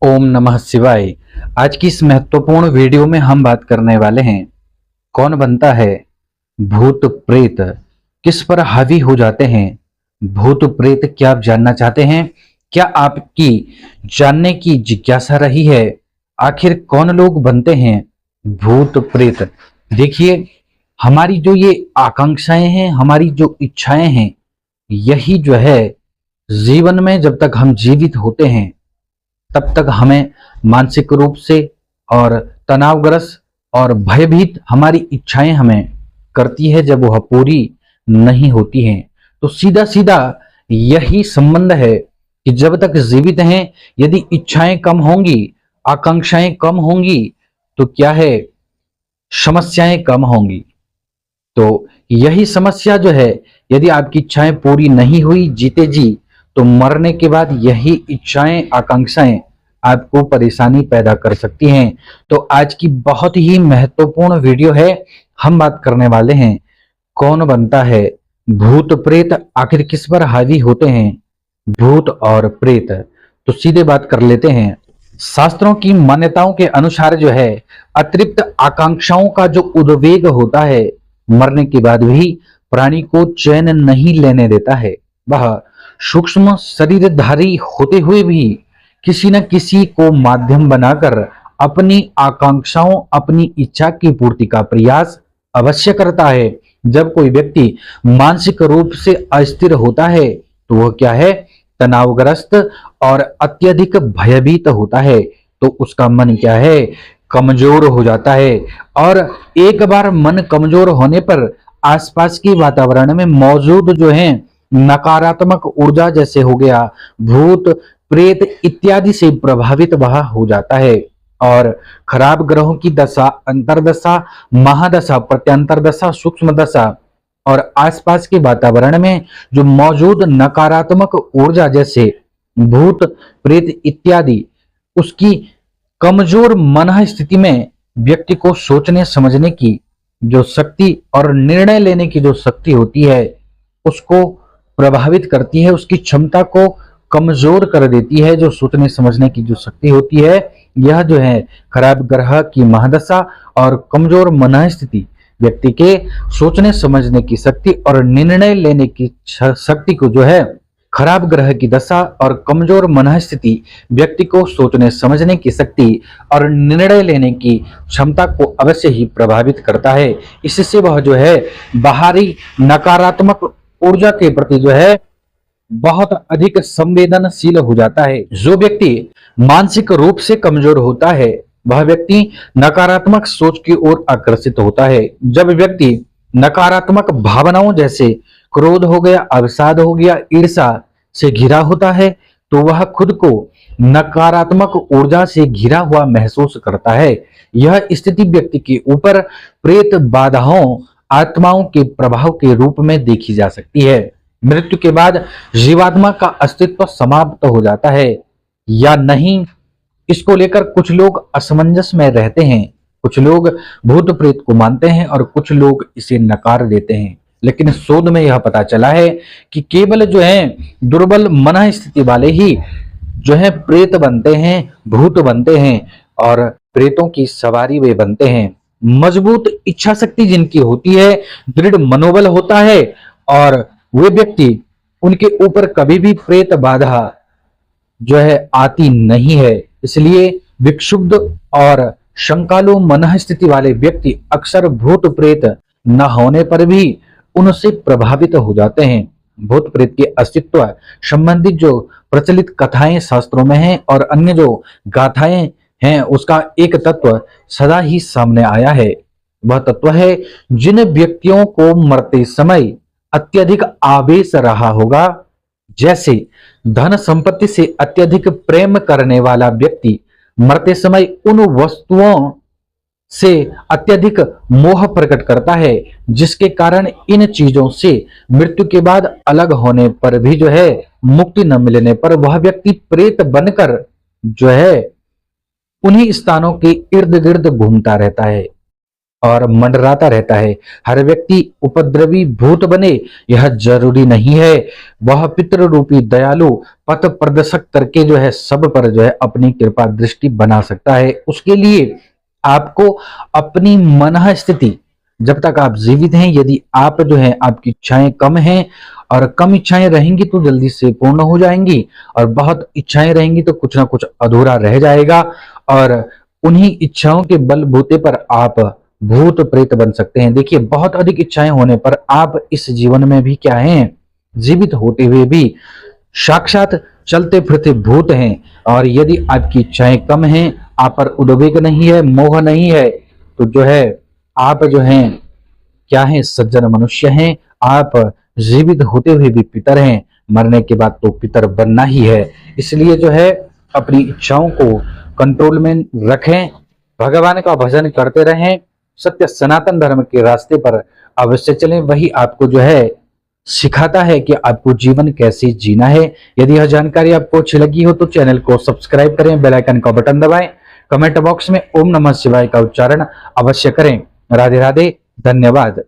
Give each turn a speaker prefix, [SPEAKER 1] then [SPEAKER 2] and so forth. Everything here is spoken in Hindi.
[SPEAKER 1] ओम नमः शिवाय। आज की इस महत्वपूर्ण वीडियो में हम बात करने वाले हैं कौन बनता है भूत प्रेत, किस पर हावी हो जाते हैं भूत प्रेत। क्या आप जानना चाहते हैं? क्या आपकी जानने की जिज्ञासा रही है आखिर कौन लोग बनते हैं भूत प्रेत? देखिए, हमारी जो ये आकांक्षाएं हैं, हमारी जो इच्छाएं हैं, यही जो है जीवन में जब तक हम जीवित होते हैं तब तक हमें मानसिक रूप से और तनावग्रस्त और भयभीत हमारी इच्छाएं हमें करती है जब वह पूरी नहीं होती हैं। तो सीधा सीधा यही संबंध है कि जब तक जीवित हैं, यदि इच्छाएं कम होंगी, आकांक्षाएं कम होंगी, तो क्या है, समस्याएं कम होंगी। तो यही समस्या जो है, यदि आपकी इच्छाएं पूरी नहीं हुई जीते जी, तो मरने के बाद यही इच्छाएं आकांक्षाएं आपको परेशानी पैदा कर सकती हैं। तो आज की बहुत ही महत्वपूर्ण वीडियो है। हम बात करने वाले हैं कौन बनता है भूत प्रेत, आखिर किस पर हावी होते हैं भूत और प्रेत। तो सीधे बात कर लेते हैं। शास्त्रों की मान्यताओं के अनुसार जो है, अतिरिक्त आकांक्षाओं का जो उद्वेग होता है मरने के बाद भी प्राणी को चैन नहीं लेने देता है। वह सूक्ष्म शरीरधारी होते हुए भी किसी न किसी को माध्यम बनाकर अपनी आकांक्षाओं, अपनी इच्छा की पूर्ति का प्रयास अवश्य करता है। जब कोई व्यक्ति मानसिक रूप से अस्थिर होता है तो वह क्या है, तनावग्रस्त और अत्यधिक भयभीत होता है। तो उसका मन क्या है, कमजोर हो जाता है। और एक बार मन कमजोर होने पर आसपास के वातावरण में मौजूद जो है नकारात्मक ऊर्जा, जैसे हो गया भूत प्रेत इत्यादि से प्रभावित वह हो जाता है। और खराब ग्रहों की दशा, अंतरदशा, महादशा, प्रत्यंतर दशा, सूक्ष्म दशा और आसपास के वातावरण में जो मौजूद नकारात्मक ऊर्जा जैसे भूत प्रेत इत्यादि, उसकी कमजोर मन स्थिति में व्यक्ति को सोचने समझने की जो शक्ति और निर्णय लेने की जो शक्ति होती है उसको प्रभावित करती है, उसकी क्षमता को कमजोर कर देती है। जो सोचने समझने की जो शक्ति होती है, यह जो है खराब ग्रह की महादशा और कमजोर मन स्थिति व्यक्ति के सोचने समझने की शक्ति और निर्णय लेने की शक्ति को जो है, खराब ग्रह की दशा और कमजोर मन स्थिति व्यक्ति को सोचने समझने की शक्ति और निर्णय लेने की क्षमता को अवश्य ही प्रभावित करता है। इससे वह जो है बाहरी नकारात्मक ऊर्जा के प्रति जो है बहुत अधिक संवेदनशील हो जाता है। जो व्यक्ति मानसिक रूप से कमजोर होता है वह व्यक्ति नकारात्मक सोच की ओर आकर्षित होता है। जब व्यक्ति नकारात्मक भावनाओं जैसे क्रोध हो गया, अवसाद हो गया, ईर्ष्या से घिरा होता है तो वह खुद को नकारात्मक ऊर्जा से घिरा हुआ महसूस करता है। यह स्थिति व्यक्ति के ऊपर प्रेत बाधाओं, आत्माओं के प्रभाव के रूप में देखी जा सकती है। मृत्यु के बाद जीवात्मा का अस्तित्व समाप्त हो जाता है या नहीं, इसको लेकर कुछ लोग असमंजस में रहते हैं। कुछ लोग भूत प्रेत को मानते हैं और कुछ लोग इसे नकार देते हैं। लेकिन शोध में यह पता चला है कि केवल जो है दुर्बल मन स्थिति वाले ही जो है प्रेत बनते हैं, भूत बनते हैं और प्रेतों की सवारी वे बनते हैं। मजबूत इच्छा शक्ति जिनकी होती है, दृढ़ मनोबल होता है और वे व्यक्ति, उनके ऊपर कभी भी प्रेत बाधा जो है आती नहीं है। इसलिए विक्षुब्ध और शंकालु मन स्थिति वाले व्यक्ति अक्सर भूत प्रेत न होने पर भी उनसे प्रभावित हो जाते हैं। भूत प्रेत के अस्तित्व संबंधित जो प्रचलित कथाएं शास्त्रों में हैं और अन्य जो गाथाएं हैं, उसका एक तत्व सदा ही सामने आया है। वह तत्व है, जिन व्यक्तियों को मरते समय अत्यधिक आवेश रहा होगा, जैसे धन संपत्ति से अत्यधिक प्रेम करने वाला व्यक्ति मरते समय उन वस्तुओं से अत्यधिक मोह प्रकट करता है, जिसके कारण इन चीजों से मृत्यु के बाद अलग होने पर भी जो है मुक्ति न मिलने पर वह व्यक्ति प्रेत बनकर जो है उन्हीं स्थानों के इर्द गिर्द घूमता रहता है। और मंडराता रहता है। हर व्यक्ति उपद्रवी भूत बने यह जरूरी नहीं है। वह पितृ रूपी दयालु पथ प्रदर्शक करके जो है सब पर जो है अपनी कृपा दृष्टि बना सकता है। उसके लिए आपको अपनी मनः स्थिति, जब तक आप जीवित हैं, यदि आप जो है आपकी इच्छाएं कम हैं, और कम इच्छाएं रहेंगी तो जल्दी से पूर्ण हो जाएंगी, और बहुत इच्छाएं रहेंगी तो कुछ ना कुछ अधूरा रह जाएगा, और उन्हीं इच्छाओं के बलबूते पर आप भूत प्रेत बन सकते हैं। देखिए, बहुत अधिक इच्छाएं होने पर आप इस जीवन में भी क्या हैं, जीवित होते हुए भी साक्षात चलते फिरते भूत हैं। और यदि आपकी इच्छाएं कम हैं, आप पर उद्वेग नहीं है, मोह नहीं है, तो जो है आप जो हैं क्या हैं, सज्जन मनुष्य हैं। आप जीवित होते हुए भी पितर हैं, मरने के बाद तो पितर बनना ही है। इसलिए जो है अपनी इच्छाओं को कंट्रोल में रखें, भगवान का भजन करते रहें, सत्य सनातन धर्म के रास्ते पर अवश्य चलें। वही आपको जो है सिखाता है कि आपको जीवन कैसे जीना है। यदि यह जानकारी आपको अच्छी लगी हो तो चैनल को सब्सक्राइब करें, बेल आइकन का बटन दबाएं, कमेंट बॉक्स में ओम नमः शिवाय का उच्चारण अवश्य करें। राधे राधे, धन्यवाद।